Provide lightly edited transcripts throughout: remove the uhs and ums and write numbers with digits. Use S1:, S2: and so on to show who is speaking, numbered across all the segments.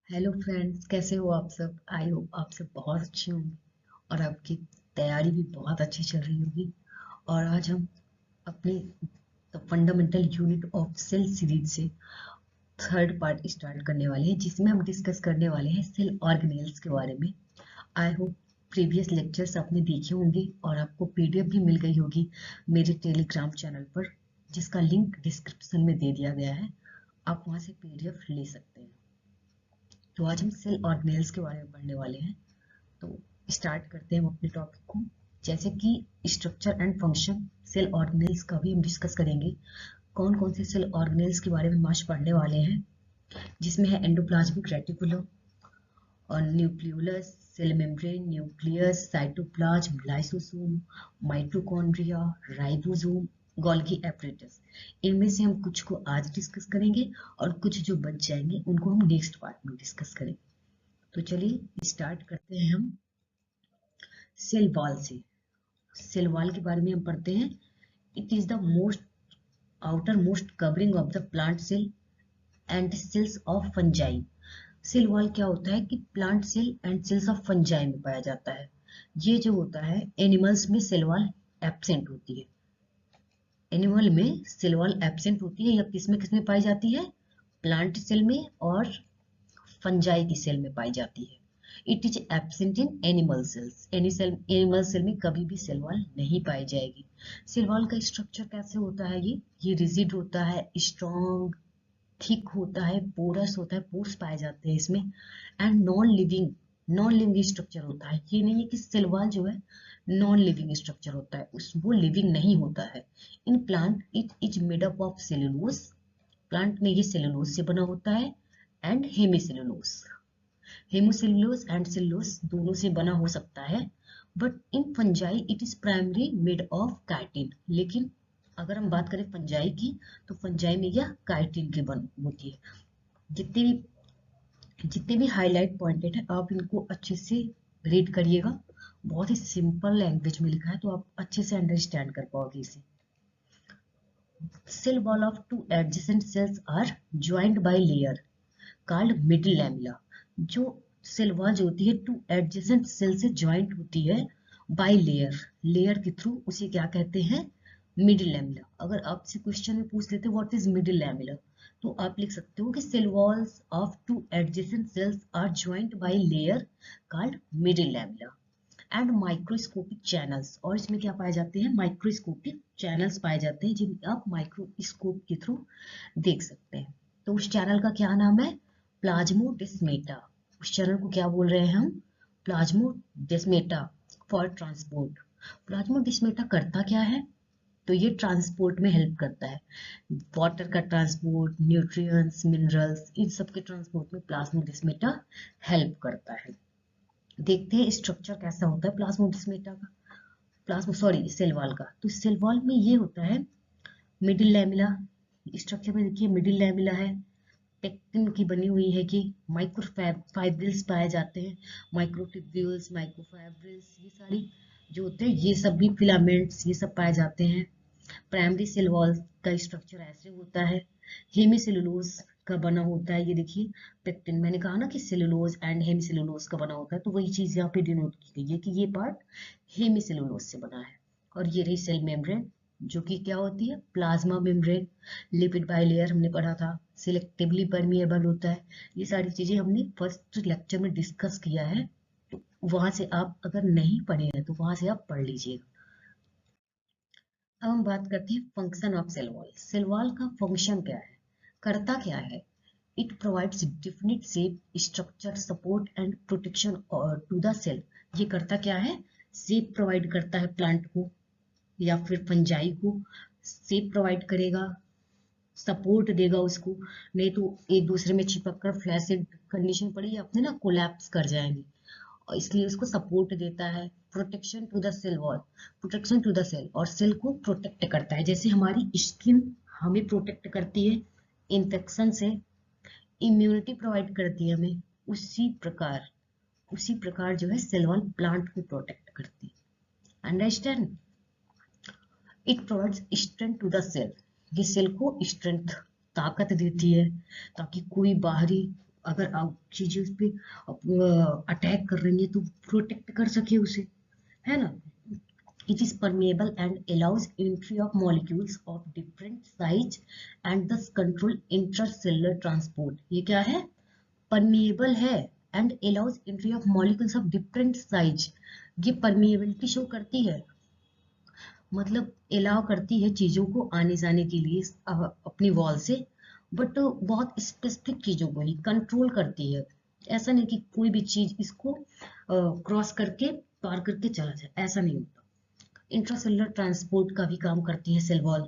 S1: Hello friends, कैसे हो आप सब। आई होप आप सब बहुत अच्छे होंगे और आपकी तैयारी भी बहुत अच्छी चल रही होगी। और आज हम अपने the fundamental unit of cell series से थर्ड पार्ट स्टार्ट करने वाले हैं, जिसमें हम डिस्कस करने वाले हैं सेल ऑर्गेनेल्स के बारे में। आई होप प्रीवियस लेक्चर्स आपने देखे होंगे और आपको पीडीएफ भी मिल गई होगी मेरे टेलीग्राम चैनल पर, जिसका लिंक डिस्क्रिप्शन में दे दिया गया है। आप वहां से पीडीएफ ले सकते हैं। तो आज हम सेल ऑर्गेनेल्स के बारे में पढ़ने वाले हैं। तो स्टार्ट करते हैं हम अपने टॉपिक को। जैसे कि structure and function cell organelles का भी हम डिस्कस करेंगे। कौन कौन से सेल ऑर्गेनेल्स के बारे में हम आज पढ़ने वाले हैं, जिसमें है एंडोप्लाज्मिक रेटिकुलम और nucleolus, cell membrane, nucleus, cytoplasm, lysosome, mitochondria, ribosome, Golgi apparatus. इनमें से हम कुछ को आज डिस्कस करेंगे और कुछ जो बच जाएंगे उनको हम नेक्स्ट पार्ट में डिस्कस करेंगे। तो चलिए स्टार्ट करते हैं हम सेल वॉल से। सेल वॉल के बारे में हम पढ़ते हैं। It is the most outer most covering of the plant cell and cells of fungi. Cell wall क्या होता है कि plant cell and cells of fungi में पाया जाता है। ये जो होता है एनिमल्स में सेल वॉल एब्सेंट होती है। एनिमल में सेल वॉल एब्सेंट होती है या किसमें किसमें पाई जाती है, प्लांट सेल में और फंजाई की सेल में पाई जाती है। It is absent in animal cells. Animal cell में कभी भी सेल वॉल नहीं पाई जाएगी। सेल वॉल का स्ट्रक्चर कैसे होता है, ये रिजिड होता है, स्ट्रॉन्ग, थिक होता है, पोरस होता है, पोर्स पाए जाते हैं इसमें। एंड नॉन लिविंग स्ट्रक्चर होता है। ये नहीं है कि सेल वॉल जो है नॉन लिविंग स्ट्रक्चर होता है, उस वो लिविंग नहीं होता है। In plant it is made up of cellulose. Plant में ये सेलुलोज से बना होता है एंड हेमीसेलुलोज। हेमोसेलुलोज एंड सेलुलोज दोनों से बना हो सकता है। But in fungi it is primary made of chitin. लेकिन अगर हम बात करें फंजाई की, तो फंजाई में यह काइटिन की बन होती है। जितने जितने भी हाईलाइट पॉइंटेड है आप इनको अच्छे से रीड करिएगा। बहुत ही सिंपल लैंग्वेज में लिखा है, तो आप अच्छे से अंडरस्टैंड कर पाओगे इसे। Cell wall of two adjacent cells are joint by layer called middle lamella. जो सेल वॉल जो होती है टू एडजेसेंट सेल से ज्वाइंट होती है बाय लेयर के थ्रू, उसे क्या कहते हैं, मिडिल लैमेला। अगर आपसे क्वेश्चन में पूछ लेते व्हाट इज मिडिल लैमेला, तो आप लिख सकते हो कि cell walls of two adjacent cells are joint by layer called middle lamella and microscopic channels. और इसमें क्या पाए जाते हैं, माइक्रोस्कोपिक चैनल्स पाए जाते हैं, जिन्हें आप माइक्रोस्कोप के थ्रू देख सकते हैं। तो उस चैनल का क्या नाम है, प्लाज्मोडेस्मेटा। उस चैनल को क्या बोल रहे हैं हम, प्लाज्मोडेस्मेटा फॉर ट्रांसपोर्ट। प्लाज्मोडेस्मेटा करता क्या है, तो ये ट्रांसपोर्ट में हेल्प करता है। वाटर का ट्रांसपोर्ट, न्यूट्रिएंट्स, मिनरल्स, इन सब के ट्रांसपोर्ट में प्लाज्मोडेस्मेटा हेल्प करता है। देखते हैं स्ट्रक्चर कैसा होता है प्लाज्मोडेस्मेटा का, प्लाज्मो सॉरी सेल वॉल का। तो सेल वॉल में ये होता है मिडिल लैमेला। स्ट्रक्चर में देखिए मिडिल लैमेला है, पेक्टिन की बनी हुई है कि माइक्रोफाइब्रिल्स पाए जाते हैं। माइक्रोट्यूब्यूल्स, माइक्रोफाइब्रिल्स, ये सारी जो होते हैं, ये सब भी फिलामेंट्स, ये सब पाए जाते हैं। प्राइमरी सेल वॉल का स्ट्रक्चर ऐसे होता है। हेमीसेलुलोज का बना होता है, ये देखिए पेक्टिन, मैंने कहा ना कि सेलुलोज एंड हेमीसेलुलोज का बना होता है, तो वही चीज यहाँ पे डिनोट की गई है कि ये पार्ट हेमीसेलुलोज से बना है। और ये रही सेल मेम्ब्रेन, जो कि क्या होती है, प्लाज्मा मेम्ब्रेन। लिपिड बाइलेयर हमने पढ़ा था, सिलेक्टिवली परमिएबल होता है। ये सारी चीजें हमने फर्स्ट लेक्चर में डिस्कस किया है, तो वहां से आप अगर नहीं पढ़े हैं तो वहां से आप पढ़ लीजिएगा। अब हम बात करते हैं function of cell wall. Cell wall का फंक्शन क्या है, करता क्या है। It provides definite shape, structure, support and protection to the cell. ये करता क्या है, शेप प्रोवाइड करता है प्लांट को या फिर फंजाई को। शेप प्रोवाइड करेगा, सपोर्ट देगा उसको, नहीं तो एक दूसरे में चिपक कर फ्लैसिड कंडीशन पड़ी अपने ना कोलैप्स कर जाएंगे, और इसलिए उसको सपोर्ट देता है। Protection to the cell wall, protection to the cell, और सेल को प्रोटेक्ट करता है। जैसे हमारी स्किन हमें प्रोटेक्ट करती है इन्फेक्शन से, इम्यूनिटी प्रोवाइड करती है हमें, उसी प्रकार जो है सेल वॉल प्लांट को प्रोटेक्ट करती है। Understand. It provides strength to the cell. ये सेल को स्ट्रेंथ, ताकत देती है, ताकि कोई बाहरी अगर आप चीजें उस पे अटैक कर रही है तो प्रोटेक्ट कर सके उसे, है ना। It is permeable and allows entry of molecules of different size and thus control intracellular transport. ये क्या है? Permeable है and allows entry of molecules of different size. ये permeability शो करती है, मतलब अलाउ करती है चीजों को आने जाने के लिए अपनी वॉल से, बट बहुत स्पेसिफिक चीजों को ही कंट्रोल करती है। ऐसा नहीं कि कोई भी चीज इसको क्रॉस करके पार करके चला जाए, ऐसा नहीं होता। इंट्रासेलुलर ट्रांसपोर्ट का भी काम करती है सेल वॉल।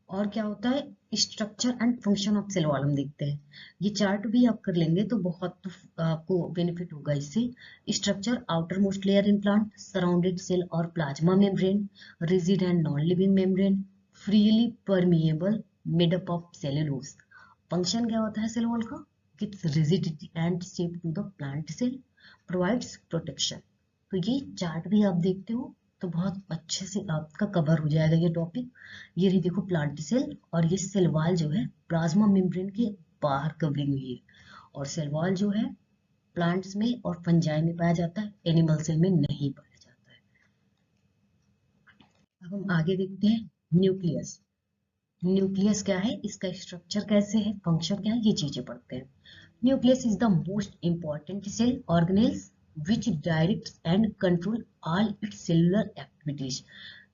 S1: और क्या होता है, structure and function of cell wall हम देखते हैं। ये चार्ट भी आप कर लेंगे तो बहुत आपको बेनिफिट होगा इससे। Structure, outermost layer in plant, surrounded cell और plasma membrane, rigid and non living membrane, freely permeable, made up of cellulose. Function क्या होता है सेल वॉल का, gives rigidity and shape to the plant cell, provides protection. तो ये chart भी आप देखते हो तो बहुत अच्छे से आपका कवर हो जाएगा ये टॉपिक। ये रही देखो प्लांट सेल, और ये सेल वॉल जो है प्लाज्मा मेम्ब्रेन के बाहर कवरिंग हुई है। और सेल वॉल जो है प्लांट्स में और फंजाई में पाया जाता है, एनिमल सेल में नहीं पाया जाता है। अब हम आगे देखते हैं न्यूक्लियस। न्यूक्लियस क्या है, इसका स्ट्रक्चर कैसे है, फंक्शन क्या है, ये चीजें पढ़ते हैं। Nucleus is the most important cell organelles which directs and control all its cellular activities।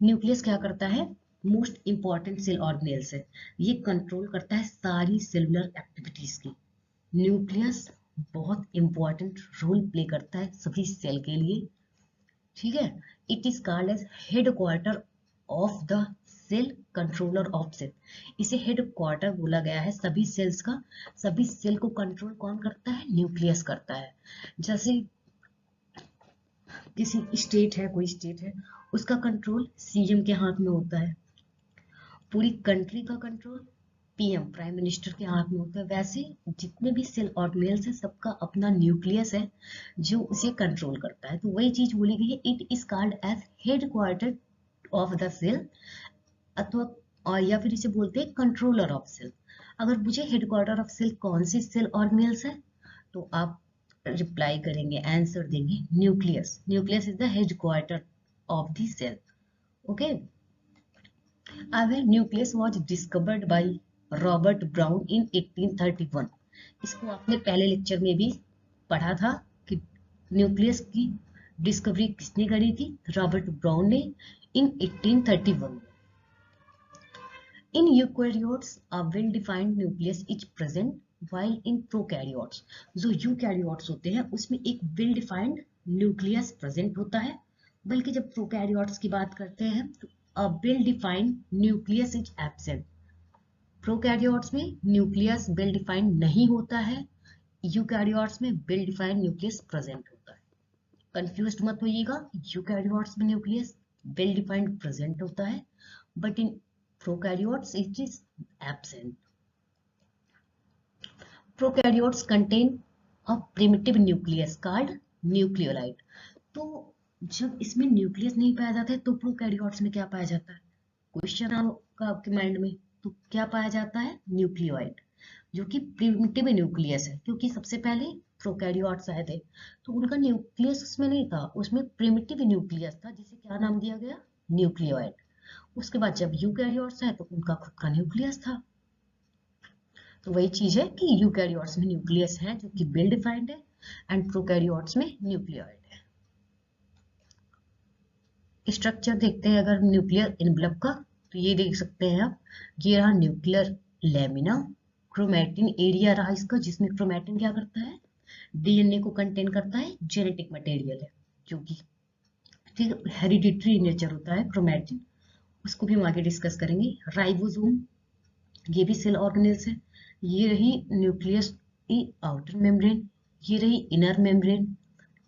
S1: न्यूक्लियस क्या करता है, मोस्ट इंपॉर्टेंट सेल ऑर्गेनेल्स है, ये कंट्रोल करता है सारी सेलुलर एक्टिविटीज की। न्यूक्लियस बहुत इंपॉर्टेंट रोल प्ले करता है सभी सेल के लिए, ठीक है। It is called as headquarter of the cell, controller of cell. इसे हेड क्वार्टर बोला गया है सभी सेल्स का। सभी सेल को कंट्रोल कौन करता है, न्यूक्लियस करता है। जैसे किसी स्टेट है, कोई स्टेट है, उसका कंट्रोल सीएम के हाथ में होता है। पूरी कंट्री का कंट्रोल पीएम, प्राइम मिनिस्टर के हाथ में होता है। वैसे जितने भी सेल ऑर्गेनेल्स है सबका अपना न्यूक्लियस है जो उसे कंट्रोल करता है। तो वही चीज बोली गई है, it is called as headquarter of the cell, अथवा और या फिर इसे बोलते हैं कंट्रोलर ऑफ सेल। अगर मुझे हेड क्वार्टर ऑफ सेल कौन सी सेल ऑर्गेनेल्स है तो आप रिप्लाई करेंगे, आंसर देंगे nucleus. Nucleus is the headquarter of the cell, okay. Our nucleus was discovered by Robert Brown in 1831। इसको आपने पहले लेक्चर में भी पढ़ा था कि न्यूक्लियस की डिस्कवरी किसने करी थी, रॉबर्ट ब्राउन ने इन 1831। In eukaryotes a well defined nucleus is present while in prokaryotes। जो यूकैरियोट्स होते हैं उसमें एक वेल डिफाइंड न्यूक्लियस प्रेजेंट होता है, बल्कि जब प्रोकैरियोट्स की बात करते हैं तो a well defined nucleus is absent। Prokaryotes में न्यूक्लियस वेल डिफाइंड नहीं होता है, यूकैरियोट्स में वेल डिफाइंड न्यूक्लियस प्रेजेंट होता है। कंफ्यूज मत होइएगा, यूकैरियोट्स में न्यूक्लियस वेल डिफाइंड प्रेजेंट होता है, but in prokaryotes it is absent. Prokaryotes contain a primitive nucleus called nucleoid. तो जब इसमें न्यूक्लियस नहीं पाया जाता है तो प्रोकैरियोट्स में क्या पाया जाता है, क्वेश्चन आपका आपके माइंड में, तो क्या पाया जाता है, न्यूक्लियोइड, जो कि प्रिमिटिव न्यूक्लियस है। क्योंकि सबसे पहले प्रोकैरियोट्स आए थे तो उनका न्यूक्लियस उसमें नहीं था, उसमें प्रिमिटिव न्यूक्लियस था जिसे क्या नाम दिया गया, न्यूक्लियोइड। उसके बाद जब यूकैरियोट्स आए तो उनका खुद का न्यूक्लियस था। तो वही चीज है कि यूकैरियोट्स में न्यूक्लियस है जो कि वेल डिफाइंड है, एंड प्रोकैरियोट्स में न्यूक्लियोइड है। स्ट्रक्चर देखते हैं अगर न्यूक्लियर एनवलप का, तो ये देख सकते हैं आप, ये रहा न्यूक्लियर लेमिना, क्रोमैटिन एरिया रहा इसका, जिसमें क्रोमैटिन क्या करता है, डीएनए को कंटेन करता है, जेनेटिक मटेरियल है जो कि ठीक हेरिडिटरी नेचर होता है क्रोमैटिन, उसको भी हम आगे डिस्कस करेंगे। राइबोसोम, ये भी सेल ऑर्गेनेल्स है। ये रही न्यूक्लियस की आउटर मेम्ब्रेन, ये रही inner membrane.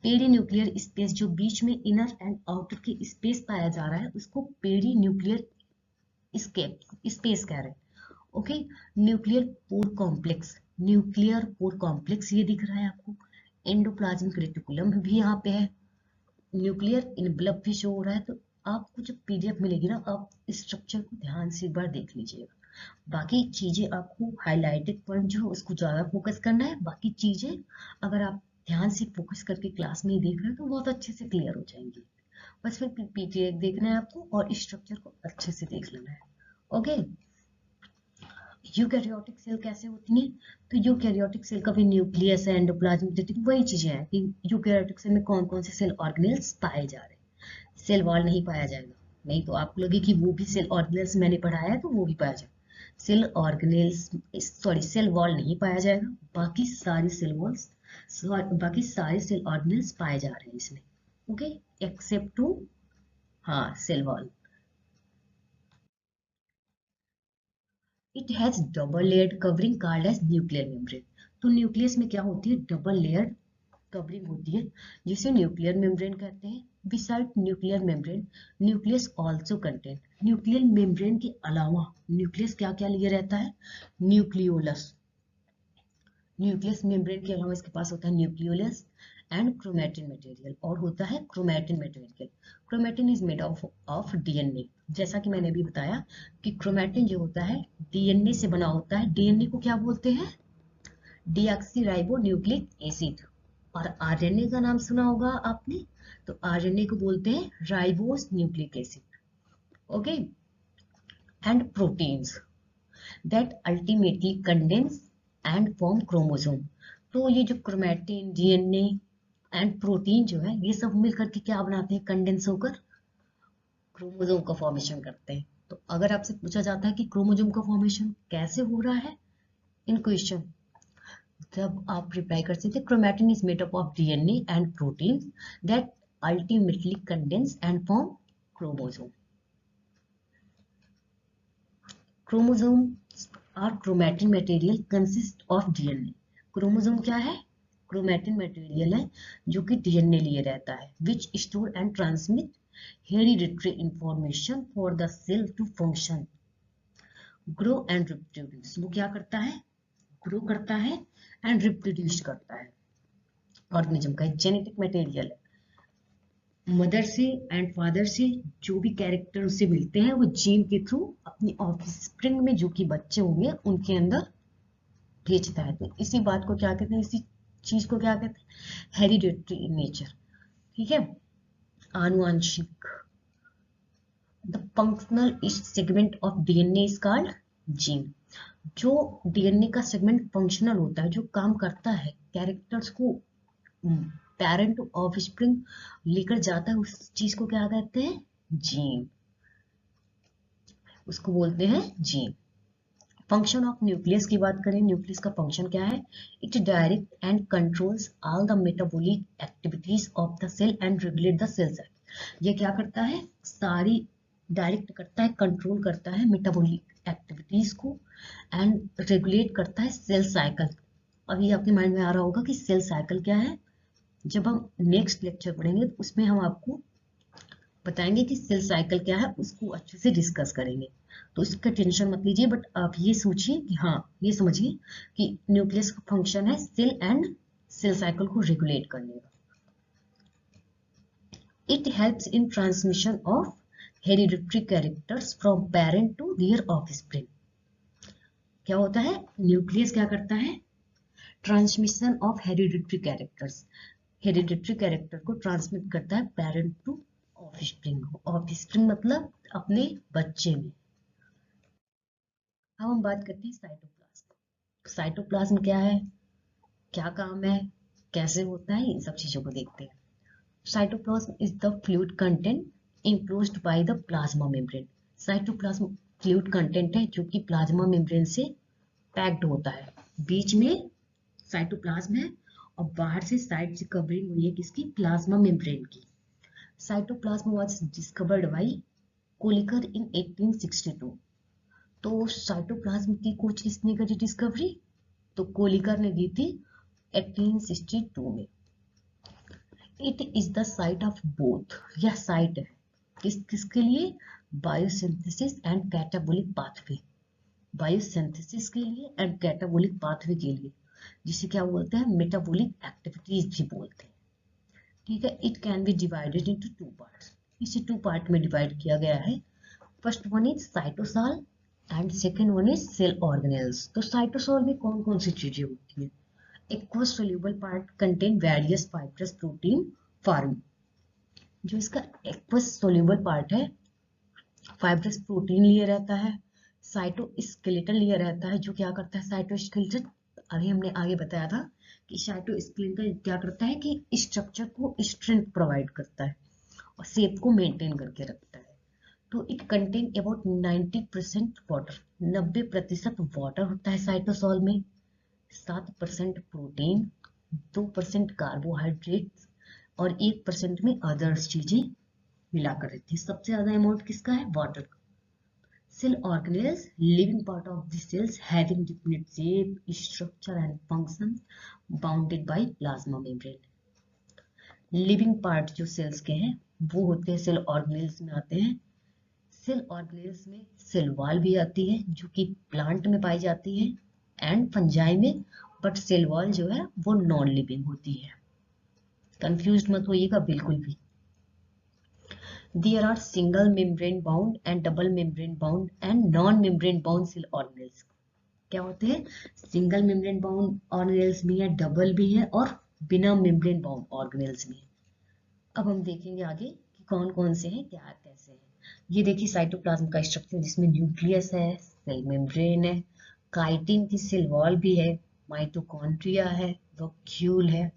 S1: Perinuclear space, जो बीच में इनर एंड आउटर की स्पेस पाया जा रहा है उसको पेरी न्यूक्लियर स्पेस कह रहे हैं, okay. Nuclear pore complex, nuclear pore complex ये दिख रहा है आपको। एंडोप्लाज्मिक रेटिकुलम भी यहाँ पे है, न्यूक्लियर इनवलप भी शो हो रहा है। तो आपको जब पीडीएफ मिलेगी ना, आप स्ट्रक्चर को ध्यान से एक बार देख लीजिएगा, बाकी चीजें आपको हाईलाइटेड पॉइंट जो है उसको ज्यादा फोकस करना है, बाकी चीजें अगर आप ध्यान से फोकस करके क्लास में ही देख रहे हो तो बहुत अच्छे से क्लियर हो जाएंगी। बस फिर पीटीए देखना है आपको और स्ट्रक्चर को अच्छे से देख लेना है। ओके, यूकैरियोटिक सेल कैसे होती है? तो यूकैरियोटिक सेल का भी न्यूक्लियस है, एंडोप्लाज्म, वही चीजें हैं कि यूकैरियोटिक सेल में कौन कौन से सेल ऑर्गेनेल्स पाए जा रहे हैं। सेल वॉल नहीं पाया जाएगा, नहीं तो आपको लगे कि वो भी सेल ऑर्गेनेल्स मैंने पढ़ाया है तो वो भी पाया जाएगा। Cell organelles, sorry, cell wall नहीं पाया जाएगा, बाकी सारी सेल वॉल्स, बाकी सारे सेल ऑर्गेनेल्स पाए जा रहे हैं इसमें। ओके, एक्सेप्ट टू, हाँ, cell wall. It has double layered covering called as nuclear membrane. तो न्यूक्लियस में क्या होती है? डबल लेयर्ड कवरिंग होती है जिसे न्यूक्लियर मेम्ब्रेन कहते हैं। Beside nuclear membrane, nucleus also contain, nuclear membrane के अलावा न्यूक्लियस क्या क्या लिए रहता है? न्यूक्लियोलस, न्यूक्लियस मेम्ब्रेन के अलावा इसके पास होता है न्यूक्लियोलस एंड क्रोमैटिन मटेरियल, और होता है chromatin material. Chromatin is made of DNA. जैसा कि मैंने अभी बताया कि क्रोमैटिन जो होता है डीएनए से बना होता है। डीएनए को क्या बोलते हैं? Deoxy nucleic acid. और आरएनए का नाम सुना होगा आपने, तो आरएनए को बोलते हैं ribose nucleic acid. Okay, and proteins that ultimately condense and form chromosome. तो ये जो क्रोमैटिन, डीएनए एंड प्रोटीन जो है ये सब मिलकर के क्या बनाते हैं? कंडेंस होकर क्रोमोसोम का फॉर्मेशन करते हैं। तो अगर आपसे पूछा जाता है कि क्रोमोसोम का फॉर्मेशन कैसे हो रहा है इन क्वेश्चन, तब आप रिप्लाई कर सकते हैं chromatin is made up of DNA and protein that ultimately condense and form chromosome. Chromosomes are chromatin material consist of DNA. Chromosome क्या है? क्रोमैटिन मटेरियल है जो कि डीएनए लिए रहता है, which store and transmit hereditary information for the cell to function, grow and reproduce. वो क्या करता है? ग्रो करता है एंड रिप्रोड्यूस करता है। ऑर्गेनिज्म का जेनेटिक मटेरियल है। मदर से एंड फादर से जो भी कैरेक्टर उससे मिलते हैं वो जीन के थ्रू अपनी ऑफस्प्रिंग में जो कि बच्चे होंगे उनके अंदर भेजता है। तो इसी बात को क्या कहते हैं, इसी चीज को क्या कहते हैं? Hereditary in nature. ठीक है, आनुवंशिक। The functional segment of DNA is called gene. जो डीएनए का सेगमेंट फंक्शनल होता है, जो काम करता है कैरेक्टर्स को पेरेंट टू ऑफस्प्रिंग लेकर जाता है, उस चीज को क्या कहते हैं? जीन। उसको बोलते हैं जीन। फंक्शन ऑफ न्यूक्लियस की बात करें, न्यूक्लियस का फंक्शन क्या है? It direct and controls all the metabolic activities of the cell and regulate the cell cycle. ये क्या करता है? सारी डायरेक्ट करता है, कंट्रोल करता है मेटाबॉलिक एक्टिविटीज को एंड रेगुलेट करता है सेल साइकिल। अभी आपके माइंड में आ रहा होगा कि सेल साइकिल क्या है। जब हम नेक्स्ट लेक्चर पढ़ेंगे तो उसमें हम आपको बताएंगे कि सेल साइकिल क्या है, उसको अच्छे से डिस्कस करेंगे। तो इसका टेंशन मत लीजिए, बट आप ये सोचिए कि हाँ, ये समझिए कि न्यूक्लियस का फंक्शन है सेल एंड सेल साइकिल को रेगुलेट करने का। It helps in transmission of hereditary characters from parent to their offspring. क्या होता है? न्यूक्लियस क्या करता है? Transmission of hereditary characters, hereditary character को ट्रांसमिट करता है पेरेंट टू ऑफस्प्रिंग। ऑफस्प्रिंग मतलब अपने बच्चे में। अब हम बात करते हैं साइटोप्लाज्म। साइटोप्लाज्म क्या है, क्या काम है, कैसे होता है, इन सब चीजों को देखते हैं। Cytoplasm is the fluid content enclosed by the plasma membrane. Cytoplasm fluid content है जो कि प्लाज्मा मेम्ब्रेन से पैक्ड होता है। बीच में साइटोप्लाज्म है और बाहर से साइड से कवरिंग हुई है किसकी? प्लाज्मा मेम्ब्रेन की। Cytoplasm was discovered by Kolliker in 1862। तो साइटोप्लाज्म की कुछ किसने करी डिस्कवरी? तो कोलिकर ने दी थी 1862 में। It is the site of both, यह साइट है किसके लिए? Biosynthesis and catabolic pathway. Biosynthesis के लिए एंड कैटाबोलिक पाथवे के लिए, जिसे क्या बोलते हैं? मेटाबॉलिक एक्टिविटीज भी बोलते हैं। ठीक है, it can be divided into two parts. इसे टू पार्ट में डिवाइड किया गया है। First one is cytosol and second one is cell organelles. तो साइटोसोल में कौन कौन सी चीजें होती है? Aqueous soluble part contain various fibrous protein form. जो इसका एक्वस सोल्यूबल पार्ट है, फाइब्रस प्रोटीन लिए रहता है, साइटोस्केलेटन लिए रहता है। जो क्या करता है साइटोस्केलेटन, अभी हमने आगे बताया था कि साइटोस्केलेटन क्या करता है कि स्ट्रक्चर को स्ट्रेंथ प्रोवाइड करता है और शेप को मेंटेन करके रखता है। तो it contain about 90% water, 90% water होता है साइटोसॉल में, 7% प्रोटीन, 2% कार्बोहाइड्रेट और 1% में अदर्स चीजें मिलाकर रहती है। सबसे ज्यादा अमाउंट किसका है? Water. Cell organelles, living part of the cells having definite shape, structure and function, bounded by plasma membrane. Living part जो सेल्स के हैं वो होते हैं सेल ऑर्गेनेल्स में आते हैं। सेल ऑर्गेनेल्स में सेल वॉल भी आती है जो कि प्लांट में पाई जाती है एंड फंजाई में, बट सेल वॉल जो है वो नॉन लिविंग होती है। कंफ्यूज मत होइएगा बिल्कुल भी। There are single membrane bound and double membrane bound and non-membrane bound cell organelles. क्या होते हैं? सिंगल मेम्ब्रेन बाउंड ऑर्गेनेल्स भी है, डबल भी है और बिना मेम्ब्रेन बाउंड ऑर्गेनेल्स भी है। अब हम देखेंगे आगे कि कौन कौन से हैं, क्या कैसे हैं। ये देखिए साइटोप्लाज्म का स्ट्रक्चर जिसमें न्यूक्लियस है, सेल मेम्ब्रेन है, काइटिन की सेल वॉल भी है, माइटोकॉन्ड्रिया है, वैक्यूल है।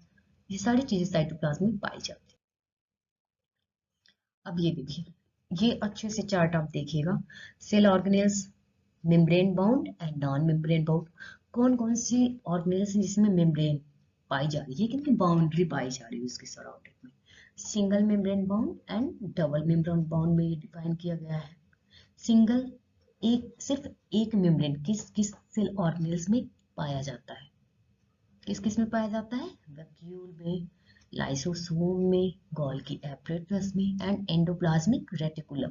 S1: ये सारी चीजें साइटोप्लाज्म में पाई जाती है। अब ये देखिए, ये अच्छे से चार्ट आप देखिएगा। Cell organelles, membrane bound and non membrane bound. कौन कौन सी ऑर्गेनेल्स हैं जिसमें मेम्ब्रेन पाई जा रही है, किनकी बाउंड्री पाई जा रही है उसके सराउंडिंग में? Single membrane bound and double membrane bound में ये डिफाइन किया गया है। सिंगल, एक सिर्फ एक मेम्ब्रेन किस किस सेल ऑर्गेनेल्स में पाया जाता है? किस किस में पाया जाता है? वैक्यूल में, लाइसोसोम में, गोल्गी एपरेटस में एंड एंडोप्लाज्मिक रेटिकुलम।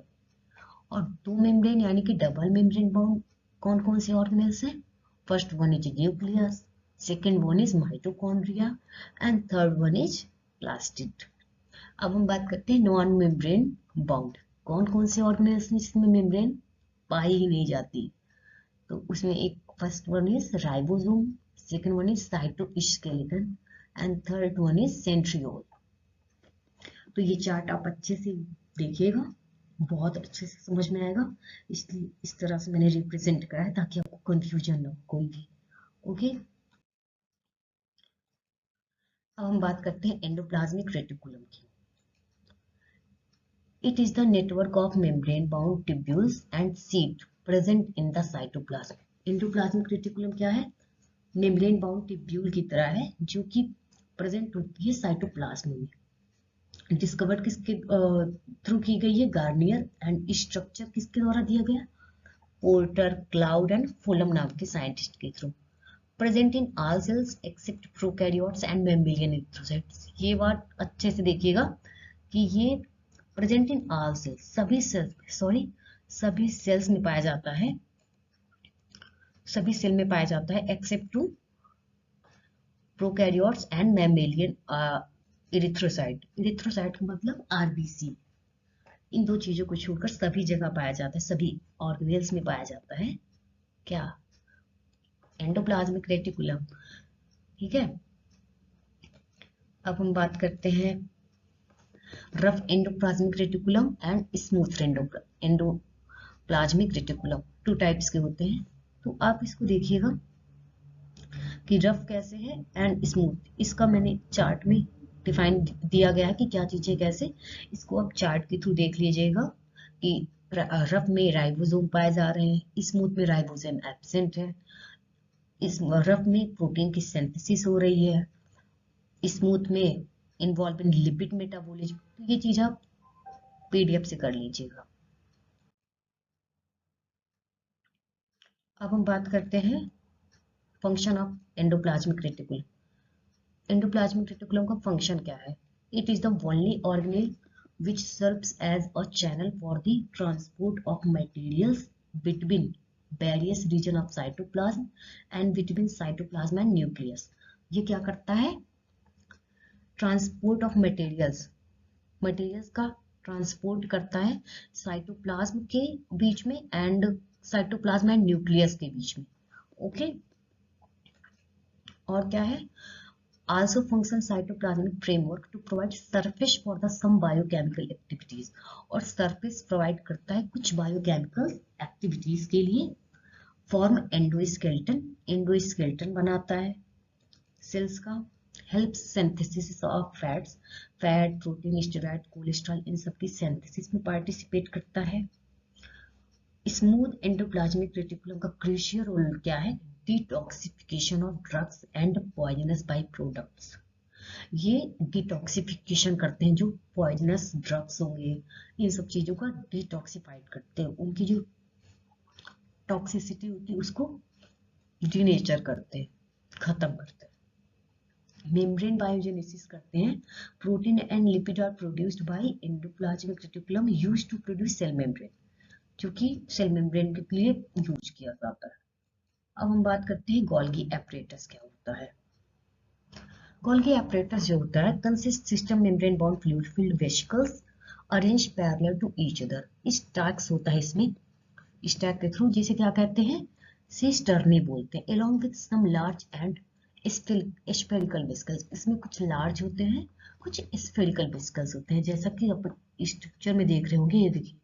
S1: और दो मेम्ब्रेन यानी कि डबल मेम्ब्रेन बाउंड कौन कौन से ऑर्गेनेल्स हैं? First one is nucleus, second one is mitochondria and third one is plastid. अब हम बात करते हैं नॉन मेम्ब्रेन बाउंड। कौन कौन से ऑर्गेनेल्स हैं जिसमें मेम्ब्रेन पाई ही नहीं जाती? तो उसमें एक first one is ribosome, second one is cytoskeleton and third one is centriole. तो ये चार्ट आप अच्छे से देखिएगा, बहुत अच्छे से समझ में आएगा। इसलिए इस तरह से मैंने रिप्रेजेंट करा है ताकि आपको कंफ्यूजन ना हो कोई भी। ओके, अब हम बात करते हैं एंडोप्लाज्मिक रेटिकुलम की। It is the network of membrane bound tubules and seat present in the cytoplasm. Endoplasmic reticulum क्या है? मेम्ब्रेन बाउंड ट्यूब्यूल की तरह है जो कि प्रेजेंट होती है साइटोप्लाज्म में। डिस्कवर्ड किसके थ्रू की गई है? गार्नियर। एंड स्ट्रक्चर किसके द्वारा दिया गया? पोर्टर, क्लाउड एंड फुलम नाम के साइंटिस्ट के थ्रू। Present in all cells except prokaryotes and mammalian erythrocytes. ये बात अच्छे से देखिएगा कि ये प्रेजेंट इन ऑल सेल्स, सभी सेल्स, सॉरी सभी सेल्स में पाया जाता है, सभी सेल में पाया जाता है except to prokaryotes and mammalian erythrocyte. Erythrocyte का मतलब आरबीसी। इन दो चीजों को छोड़कर सभी जगह पाया जाता है, सभी ऑर्गेनेल्स में पाया जाता है क्या? Endoplasmic reticulum. ठीक है, अब हम बात करते हैं rough endoplasmic reticulum and smooth endoplasmic reticulum. Two types के होते हैं। तो आप इसको देखिएगा कि रफ कैसे है एंड स्मूथ। इसका मैंने चार्ट में डिफाइन दिया गया है कि क्या चीजें कैसे। इसको आप चार्ट के थ्रू देख लीजिएगा कि रफ में राइबोसोम पाए जा रहे हैं, स्मूथ में राइबोसोम एब्सेंट है, इस रफ में प्रोटीन की सिंथेसिस हो रही है, स्मूथ में इन्वॉल्व इन लिपिड मेटाबॉलिज्म। तो ये चीज आप पीडीएफ से कर लीजिएगा। अब हम बात करते हैं function of endoplasmic reticulum. Endoplasmic reticulum का फंक्शन क्या है? It is the only organelle which serves as a channel for the transport of materials between various region of cytoplasm and between cytoplasm and nucleus। ये क्या करता है? Transport of materials, materials का transport करता है cytoplasm के बीच में and cytoplasm and nucleus के बीच में। ओके, और क्या है, also function cytoplasmic framework to provide surface for the some biochemical activities, और surface provide करता है कुछ biochemical activities के लिए। form endoskeleton, endoskeleton बनाता है cells का। helps synthesis of fats, fat, protein, steroid, cholesterol, इन सब की synthesis में participate करता है। स्मूथ एंडोप्लाज्मिक रेटिकुलम का क्रूशियल रोल क्या है, detoxification of drugs and poisonous by products. ये डिटॉक्सिफिकेशन करते हैं, जो पॉइजनस ड्रग्स होंगे इन सब चीजों का डिटॉक्सिफाइड करते हैं, उनकी जो टॉक्सिसिटी होती है उसको डीनेचर करते हैं, खत्म करते हैं। मेम्ब्रेन बायोजेनेसिस करते हैं, protein and lipid are produced by endoplasmic reticulum used to produce cell membrane, जो कि सेल मेम्ब्रेन के लिए यूज किया जाता है। अब हम बात करते हैं गोल्गी एपरेटस क्या होता है। गोल्गी एपरेटस जो होता है consist system membrane bound fluid filled vesicles arrange parallel to each other. Stacks होता है इसमें, स्टैक के थ्रू, जिसे क्या कहते हैं, सिस्टर्नी बोलते हैं। Along with some large and spherical vesicles, इसमें कुछ लार्ज होते हैं, कुछ स्फेरिकल वेसिकल्स होते हैं, जैसा कि अपन स्ट्रक्चर में देख रहे होंगे। ये देखिए,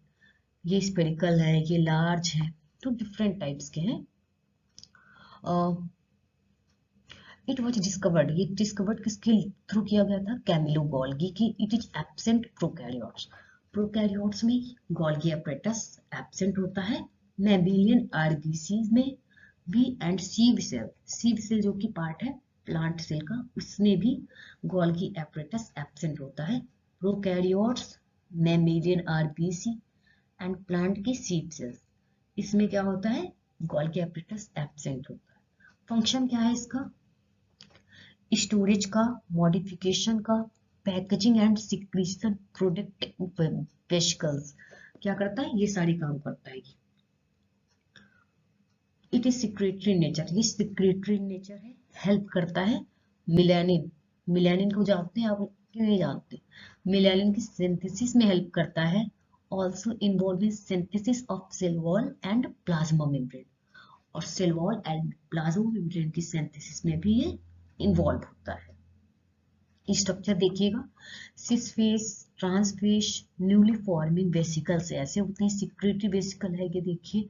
S1: ये स्फेरिकल है, ये लार्ज है, तो डिफरेंट टाइप्स के हैं। इट वॉज डिस्कवर्ड, ये डिस्कवर्ड किसके थ्रू किया गया था, कैमिलो गोल्गी की। It is absent prokaryotes, prokaryotes में गोल्गी एपरेटस एब्सेंट होता है। मैमेलियन आरबीसीज में भी एंड सीव सेल, सीव सेल जो कि पार्ट है प्लांट सेल का, उसमें भी गोल्गी एपरेटस एब्सेंट होता है। Prokaryotes, mammalian RBC and plant की सीड सेल्स, इसमें क्या होता है, गोल्गी एपरेटस एब्सेंट होता है। फंक्शन क्या है इसका, स्टोरेज का, मॉडिफिकेशन का, packaging and secretion product vesicles, क्या करता है, ये सारी काम करता है। इट इज सिक्रेटरी नेचर, ये सिक्रेटरी नेचर है। हेल्प करता है मिलेनिन, मिलेनिन को जानते हैं आप, क्यों नहीं जानते, मिलेनिन की सिंथेसिस में हेल्प करता है। Also involve in synthesis of cell wall and plasma membrane, और cell wall and plasma membrane की सिंथेसिस में भी ये इन्वॉल्व होता है। स्ट्रक्चर देखिएगा, cis face, trans face, newly forming vesicles ऐसे होते हैं। सिक्रेटरी वेसिकल है ये देखिए,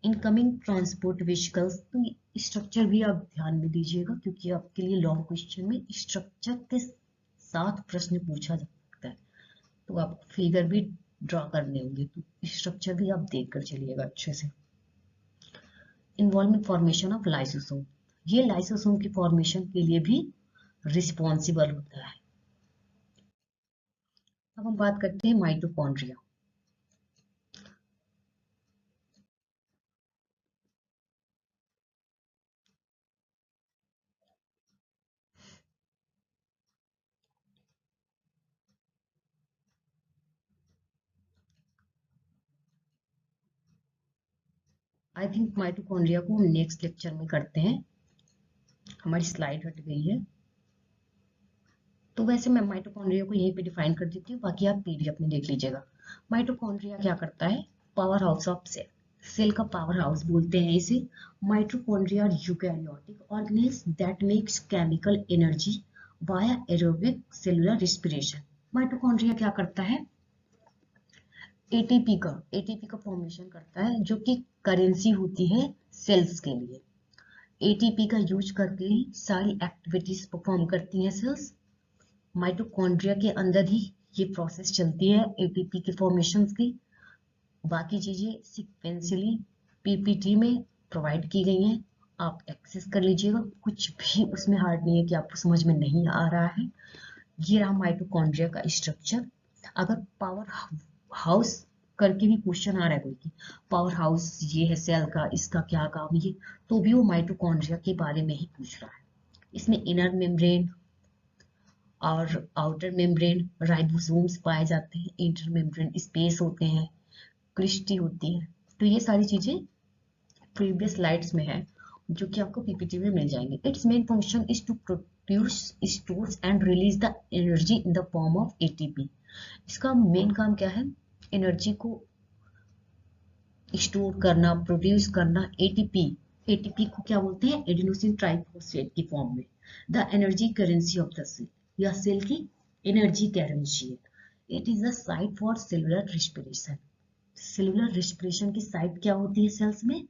S1: इनकमिंग ट्रांसपोर्ट वेसिकल्स। तो स्ट्रक्चर भी आप ध्यान में दीजिएगा, क्योंकि आपके लिए लॉन्ग क्वेश्चन में स्ट्रक्चर के साथ प्रश्न पूछा जा सकता है, तो आप फिगर भी ड्रॉ करने होंगे, तो स्ट्रक्चर भी आप देख कर चलिएगा अच्छे से। इन्वॉल्वमेंट फॉर्मेशन ऑफ लाइसोसोम, ये लाइसोसोम की फॉर्मेशन के लिए भी रिस्पॉन्सिबल होता है। अब हम बात करते हैं माइटोकॉन्ड्रिया। आई थिंक माइटोकॉन्ड्रिया को हम नेक्स्ट लेक्चर में करते हैं, हमारी स्लाइड हट गई है। तो वैसे मैं माइटोकॉन्ड्रिया को यहीं पे डिफाइन कर देती हूँ, बाकी आप पीडीएफ में देख लीजिएगा। माइटोकॉन्ड्रिया क्या करता है, power house of cell, cell का पावर हाउस बोलते हैं इसे। Mitochondria are eukaryotic organelles that makes chemical energy via aerobic cellular respiration. Mitochondria क्या करता है, एटीपी का फॉर्मेशन करता है, जो कि करेंसी होती है सेल्स के लिए। एटीपी का यूज करके ही सारी एक्टिविटीज परफॉर्म करती हैं सेल्स। माइटोकॉन्ड्रिया के अंदर ही ये प्रोसेस चलती है एटीपी के फॉर्मेशन की। बाकी चीजें सिक्वेंशियली पीपीटी में प्रोवाइड की गई हैं, आप एक्सेस कर लीजिएगा, कुछ भी उसमें हार्ड नहीं है कि आपको समझ में नहीं आ रहा है। ये रहा माइटोकॉन्ड्रिया का स्ट्रक्चर। अगर पावर हाउस करके भी क्वेश्चन आ रहा है कोई कि पावर हाउस ये है सेल का, इसका क्या काम, ये तो भी वो माइटोकॉन्ड्रिया के बारे में ही पूछ रहा है। इसमें इनर मेम्ब्रेन और आउटर मेम्ब्रेन राइबोसोम्स पाए जाते हैं, इंटर मेम्ब्रेन स्पेस होते हैं, क्रिस्टी होती है। तो ये सारी चीजें प्रीवियस स्लाइड्स में है, जो कि आपको पीपीटी में मिल जाएंगे। It's main function is to produce, stores and release the energy in the form of ATP. इसका मेन काम क्या है, एनर्जी को स्टोर करना, प्रोड्यूस करना एटीपी। एटीपी को क्या बोलते हैं? एडिनोसिन ट्राइफॉस्फेट की फॉर्म में। The energy currency of the cell, या सेल की एनर्जी करेंसी है। It is the site for cellular respiration. Cellular respiration की साइट क्या होती है सेल्स में?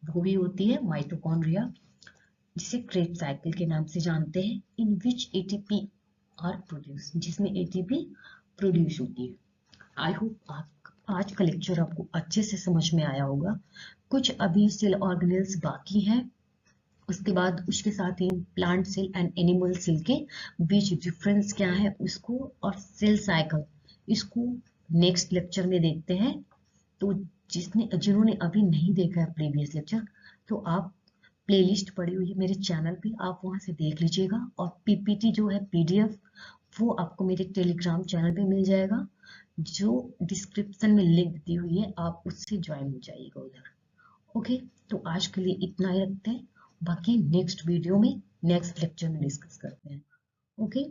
S1: वो भी होती है माइटोकॉन्ड्रिया, जिसे क्रेब साइकिल के नाम से जानते हैं। इन विच एटीपी आर प्रोड्यूस, जिसमें एटीपी प्रोड्यूस होती है। आई होप आज का लेक्चर आपको अच्छे से समझ में आया होगा। कुछ अभी सेल ऑर्गेनेल्स बाकी हैं, उसके बाद उसके साथ ही plant cell and animal cell के बीच डिफरेंस क्या है उसको, और सेल साइकिल, इसको नेक्स्ट लेक्चर में देखते हैं। तो जिन्होंने अभी नहीं देखा है प्रीवियस लेक्चर, तो आप प्लेलिस्ट पड़ी हुई है मेरे चैनल पे, आप वहां से देख लीजिएगा। और पीपीटी जो है पीडीएफ, वो आपको मेरे टेलीग्राम चैनल पे मिल जाएगा, जो डिस्क्रिप्शन में लिंक दी हुई है, आप उससे ज्वाइन हो जाइएगा उधर। ओके, तो आज के लिए इतना ही रखते हैं, बाकी नेक्स्ट वीडियो में नेक्स्ट लेक्चर में डिस्कस करते हैं। Okay,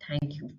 S1: thank you.